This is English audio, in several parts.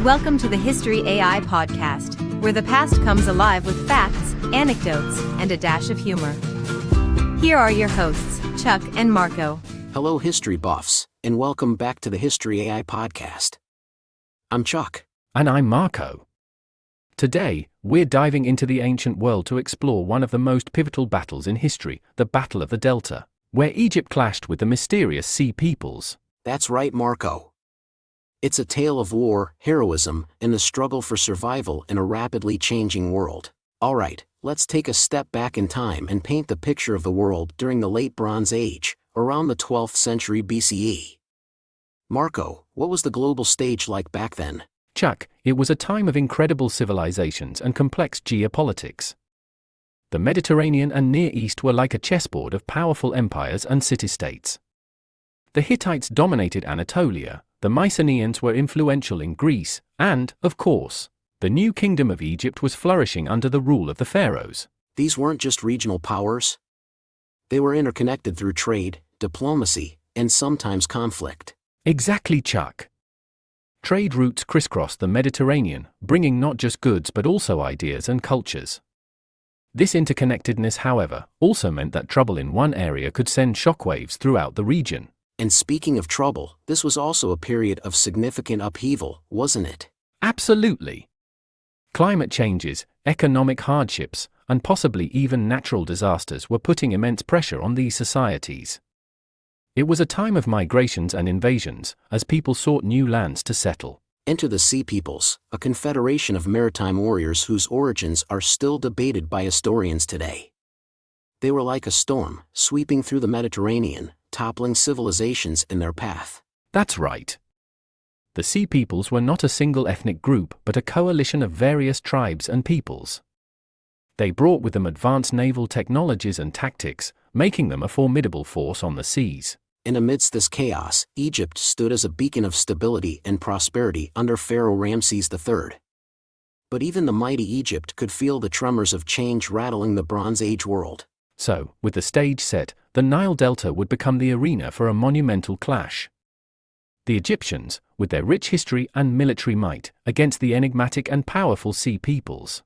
Welcome to the History AI podcast, where the past comes alive with facts, anecdotes, and a dash of humor. Here are your hosts, Chuck and Marco. Hello, history buffs, and welcome back to the History AI podcast. I'm Chuck. And I'm Marco. Today, we're diving into the ancient world to explore one of the most pivotal battles in history, the Battle of the Delta, where Egypt clashed with the mysterious Sea Peoples. That's right, Marco. It's a tale of war, heroism, and the struggle for survival in a rapidly changing world. Alright, let's take a step back in time and paint the picture of the world during the Late Bronze Age, around the 12th century BCE. Marco, what was the global stage like back then? Chuck, it was a time of incredible civilizations and complex geopolitics. The Mediterranean and Near East were like a chessboard of powerful empires and city-states. The Hittites dominated Anatolia, the Mycenaeans were influential in Greece, and, of course, the new kingdom of Egypt was flourishing under the rule of the pharaohs. These weren't just regional powers. They were interconnected through trade, diplomacy, and sometimes conflict. Exactly, Chuck. Trade routes crisscrossed the Mediterranean, bringing not just goods but also ideas and cultures. This interconnectedness, however, also meant that trouble in one area could send shockwaves throughout the region. And speaking of trouble, this was also a period of significant upheaval, wasn't it? Absolutely. Climate changes, economic hardships, and possibly even natural disasters were putting immense pressure on these societies. It was a time of migrations and invasions, as people sought new lands to settle. Enter the Sea Peoples, a confederation of maritime warriors whose origins are still debated by historians today. They were like a storm, sweeping through the Mediterranean, toppling civilizations in their path. That's right. The Sea Peoples were not a single ethnic group but a coalition of various tribes and peoples. They brought with them advanced naval technologies and tactics, making them a formidable force on the seas. And amidst this chaos, Egypt stood as a beacon of stability and prosperity under Pharaoh Ramses III. But even the mighty Egypt could feel the tremors of change rattling the Bronze Age world. So, with the stage set, the Nile Delta would become the arena for a monumental clash. The Egyptians, with their rich history and military might, against the enigmatic and powerful Sea Peoples.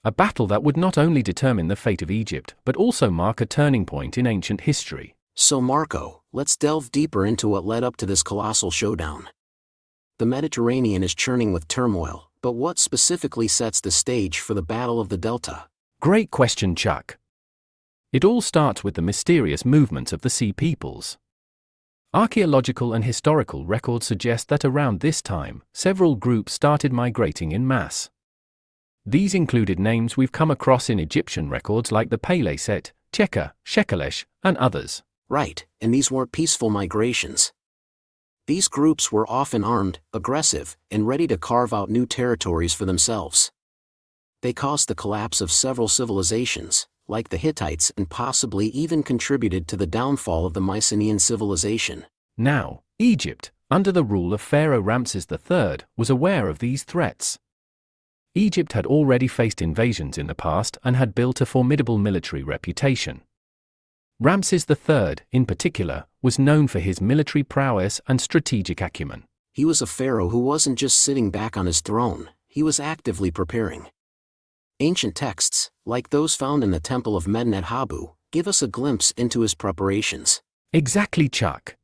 A battle that would not only determine the fate of Egypt but also mark a turning point in ancient history. So Marco, let's delve deeper into what led up to this colossal showdown. The Mediterranean is churning with turmoil, but what specifically sets the stage for the Battle of the Delta? Great question, Chuck. It all starts with the mysterious movements of the Sea Peoples. Archaeological and historical records suggest that around this time, several groups started migrating in mass. These included names we've come across in Egyptian records like the Pele Set, Cheka, Shekelesh, and others. Right, and these weren't peaceful migrations. These groups were often armed, aggressive, and ready to carve out new territories for themselves. They caused the collapse of several civilizations, like the Hittites, and possibly even contributed to the downfall of the Mycenaean civilization. Now, Egypt, under the rule of Pharaoh Ramses III, was aware of these threats. Egypt had already faced invasions in the past and had built a formidable military reputation. Ramses III, in particular, was known for his military prowess and strategic acumen. He was a pharaoh who wasn't just sitting back on his throne, he was actively preparing. Ancient texts, like those found in the Temple of Medinet Habu, give us a glimpse into his preparations. Exactly, Chuck.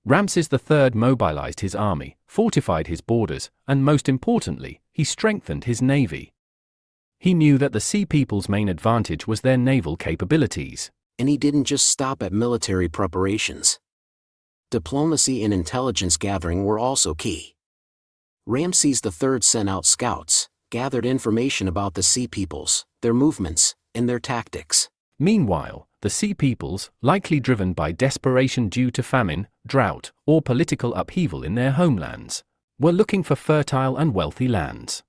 Ramses III mobilized his army, fortified his borders, and most importantly, he strengthened his navy. He knew that the Sea Peoples' main advantage was their naval capabilities. And he didn't just stop at military preparations. Diplomacy and intelligence gathering were also key. Ramses III sent out scouts, gathered information about the Sea Peoples, their movements, and their tactics. Meanwhile, the Sea Peoples, likely driven by desperation due to famine, drought, or political upheaval in their homelands, were looking for fertile and wealthy lands.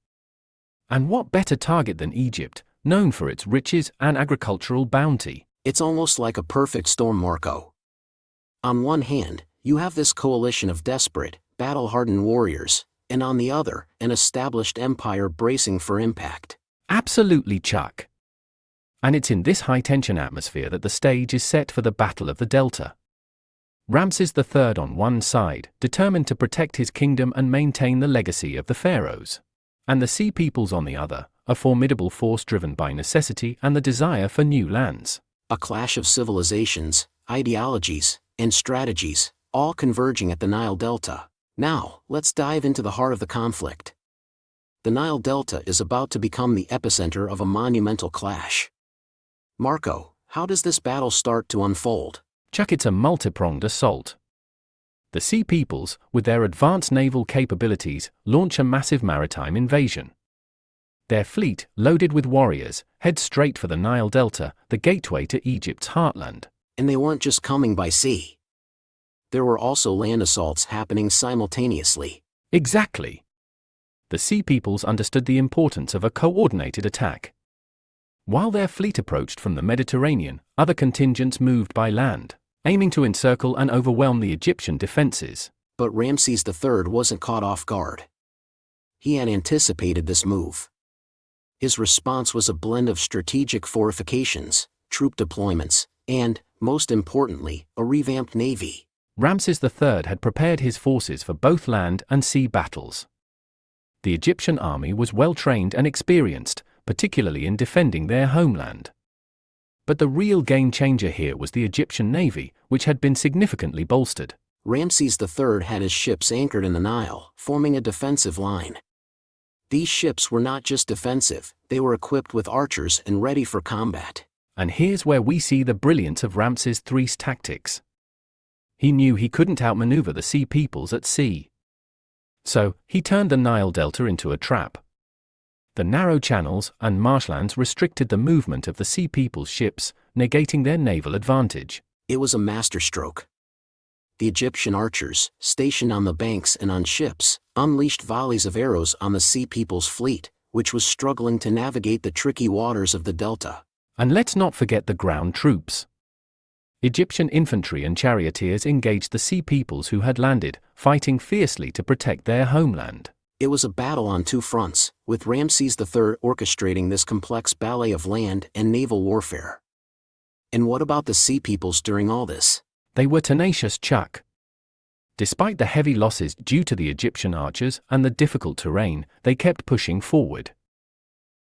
And what better target than Egypt, known for its riches and agricultural bounty? It's almost like a perfect storm, Marco. On one hand, you have this coalition of desperate, battle-hardened warriors, and on the other, an established empire bracing for impact. Absolutely, Chuck. And it's in this high-tension atmosphere that the stage is set for the Battle of the Delta. Ramses III on one side, determined to protect his kingdom and maintain the legacy of the pharaohs. And the Sea Peoples on the other, a formidable force driven by necessity and the desire for new lands. A clash of civilizations, ideologies, and strategies, all converging at the Nile Delta. Now, let's dive into the heart of the conflict. The Nile Delta is about to become the epicenter of a monumental clash. Marco, how does this battle start to unfold? Chuck, it's a multi-pronged assault. The Sea Peoples, with their advanced naval capabilities, launch a massive maritime invasion. Their fleet, loaded with warriors, heads straight for the Nile Delta, the gateway to Egypt's heartland. And they weren't just coming by sea. There were also land assaults happening simultaneously. Exactly. The Sea Peoples understood the importance of a coordinated attack. While their fleet approached from the Mediterranean, other contingents moved by land, aiming to encircle and overwhelm the Egyptian defenses. But Ramses III wasn't caught off guard. He had anticipated this move. His response was a blend of strategic fortifications, troop deployments, and, most importantly, a revamped navy. Ramses III had prepared his forces for both land and sea battles. The Egyptian army was well trained and experienced, particularly in defending their homeland. But the real game-changer here was the Egyptian navy, which had been significantly bolstered. Ramses III had his ships anchored in the Nile, forming a defensive line. These ships were not just defensive, they were equipped with archers and ready for combat. And here's where we see the brilliance of Ramses III's tactics. He knew he couldn't outmaneuver the Sea Peoples at sea. So, he turned the Nile Delta into a trap. The narrow channels and marshlands restricted the movement of the Sea Peoples' ships, negating their naval advantage. It was a masterstroke. The Egyptian archers, stationed on the banks and on ships, unleashed volleys of arrows on the Sea Peoples' fleet, which was struggling to navigate the tricky waters of the delta. And let's not forget the ground troops. Egyptian infantry and charioteers engaged the Sea Peoples who had landed, fighting fiercely to protect their homeland. It was a battle on two fronts, with Ramses III orchestrating this complex ballet of land and naval warfare. And what about the Sea Peoples during all this? They were tenacious, Chuck. Despite the heavy losses due to the Egyptian archers and the difficult terrain, they kept pushing forward.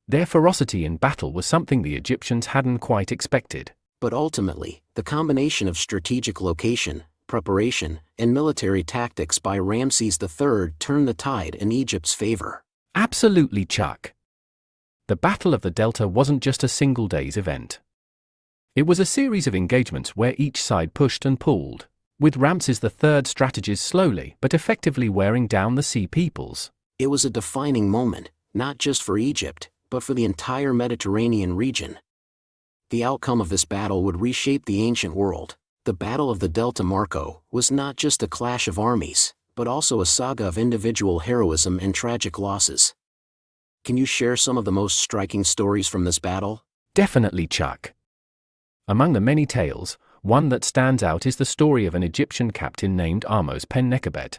Their ferocity in battle was something the Egyptians hadn't quite expected. But ultimately, the combination of strategic location, preparation, and military tactics by Ramses III turned the tide in Egypt's favor. Absolutely, Chuck. The Battle of the Delta wasn't just a single day's event. It was a series of engagements where each side pushed and pulled, with Ramses III's strategies slowly but effectively wearing down the Sea Peoples. It was a defining moment, not just for Egypt, but for the entire Mediterranean region. The outcome of this battle would reshape the ancient world. The Battle of the Delta, Marco, was not just a clash of armies, but also a saga of individual heroism and tragic losses. Can you share some of the most striking stories from this battle? Definitely, Chuck. Among the many tales, one that stands out is the story of an Egyptian captain named Ahmose Ben-Nekhabet.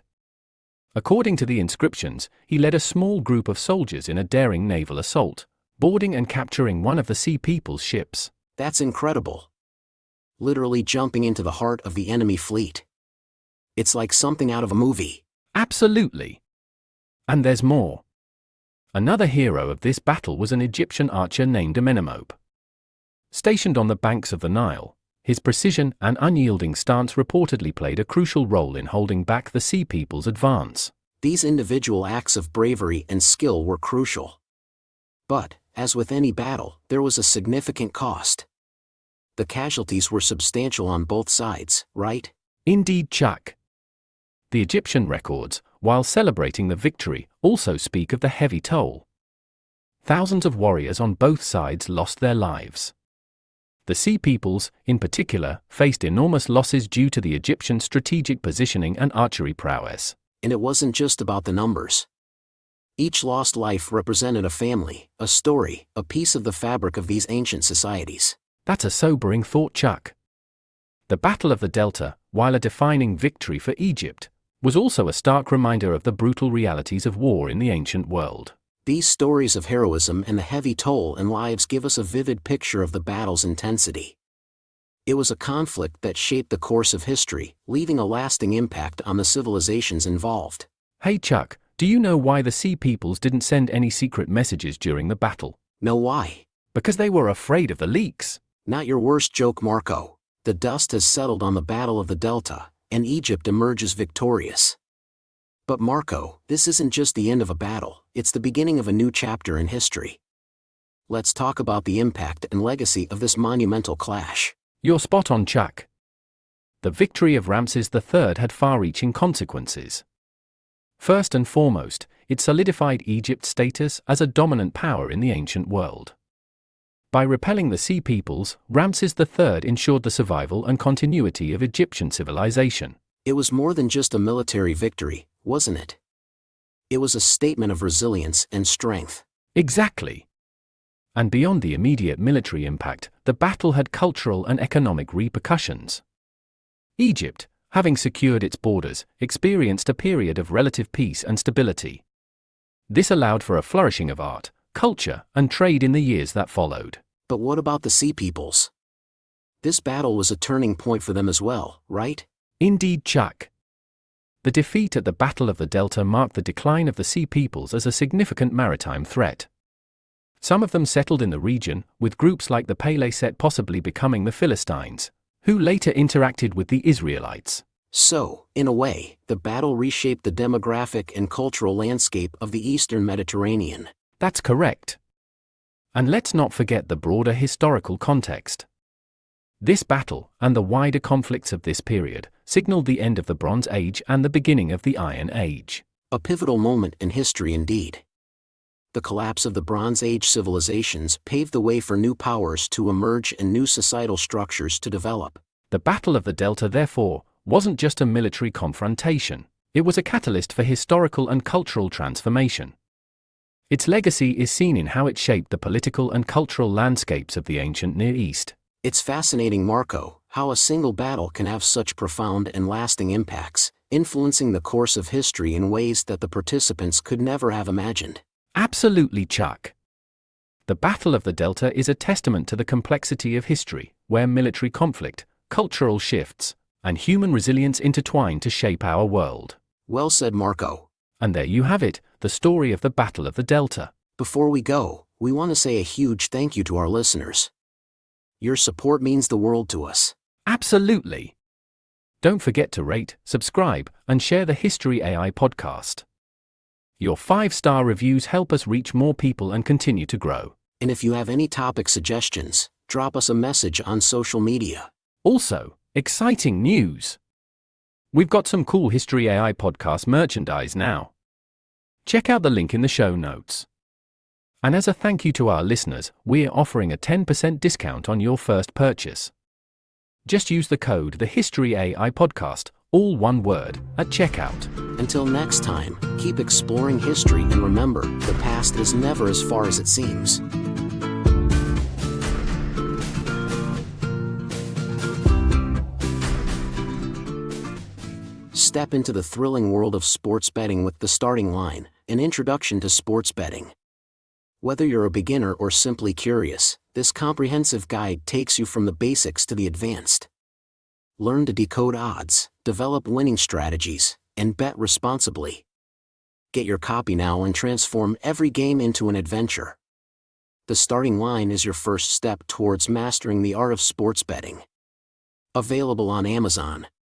According to the inscriptions, he led a small group of soldiers in a daring naval assault, boarding and capturing one of the Sea Peoples' ships. That's incredible. Literally jumping into the heart of the enemy fleet. It's like something out of a movie. Absolutely. And there's more. Another hero of this battle was an Egyptian archer named Amenemop. Stationed on the banks of the Nile, his precision and unyielding stance reportedly played a crucial role in holding back the Sea Peoples' advance. These individual acts of bravery and skill were crucial. But, as with any battle, there was a significant cost. The casualties were substantial on both sides, right? Indeed, Chuck. The Egyptian records, while celebrating the victory, also speak of the heavy toll. Thousands of warriors on both sides lost their lives. The Sea Peoples, in particular, faced enormous losses due to the Egyptian strategic positioning and archery prowess. And it wasn't just about the numbers. Each lost life represented a family, a story, a piece of the fabric of these ancient societies. That's a sobering thought, Chuck. The Battle of the Delta, while a defining victory for Egypt, was also a stark reminder of the brutal realities of war in the ancient world. These stories of heroism and the heavy toll in lives give us a vivid picture of the battle's intensity. It was a conflict that shaped the course of history, leaving a lasting impact on the civilizations involved. Hey Chuck, do you know why the Sea Peoples didn't send any secret messages during the battle? Know why? Because they were afraid of the leaks. Not your worst joke, Marco. The dust has settled on the Battle of the Delta, and Egypt emerges victorious. But Marco, this isn't just the end of a battle, it's the beginning of a new chapter in history. Let's talk about the impact and legacy of this monumental clash. You're spot on, Chuck. The victory of Ramses III had far-reaching consequences. First and foremost, it solidified Egypt's status as a dominant power in the ancient world. By repelling the Sea Peoples, Ramses III ensured the survival and continuity of Egyptian civilization. It was more than just a military victory, wasn't it? It was a statement of resilience and strength. Exactly. And beyond the immediate military impact, the battle had cultural and economic repercussions. Egypt, having secured its borders, experienced a period of relative peace and stability. This allowed for a flourishing of art, culture, and trade in the years that followed. But what about the Sea Peoples? This battle was a turning point for them as well, right? Indeed, Chuck. The defeat at the Battle of the Delta marked the decline of the Sea Peoples as a significant maritime threat. Some of them settled in the region, with groups like the Peleset possibly becoming the Philistines, who later interacted with the Israelites. So, in a way, the battle reshaped the demographic and cultural landscape of the Eastern Mediterranean. That's correct. And let's not forget the broader historical context. This battle, and the wider conflicts of this period, signaled the end of the Bronze Age and the beginning of the Iron Age. A pivotal moment in history indeed. The collapse of the Bronze Age civilizations paved the way for new powers to emerge and new societal structures to develop. The Battle of the Delta, therefore, wasn't just a military confrontation. It was a catalyst for historical and cultural transformation. Its legacy is seen in how it shaped the political and cultural landscapes of the ancient Near East. It's fascinating, Marco, how a single battle can have such profound and lasting impacts, influencing the course of history in ways that the participants could never have imagined. Absolutely, Chuck. The Battle of the Delta is a testament to the complexity of history, where military conflict, cultural shifts, and human resilience intertwine to shape our world. Well said, Marco. And there you have it, the story of the Battle of the Delta. Before we go, we want to say a huge thank you to our listeners. Your support means the world to us. Absolutely. Don't forget to rate, subscribe, and share the History AI podcast. Your 5-star reviews help us reach more people and continue to grow. And if you have any topic suggestions, drop us a message on social media. Also, exciting news! We've got some cool History AI podcast merchandise now. Check out the link in the show notes. And as a thank you to our listeners, we're offering a 10% discount on your first purchase. Just use the code TheHistoryAI all one word, at checkout. Until next time, keep exploring history and remember, the past is never as far as it seems. Step into the thrilling world of sports betting with The Starting Line, an introduction to sports betting. Whether you're a beginner or simply curious, this comprehensive guide takes you from the basics to the advanced. Learn to decode odds, develop winning strategies, and bet responsibly. Get your copy now and transform every game into an adventure. The Starting Line is your first step towards mastering the art of sports betting. Available on Amazon.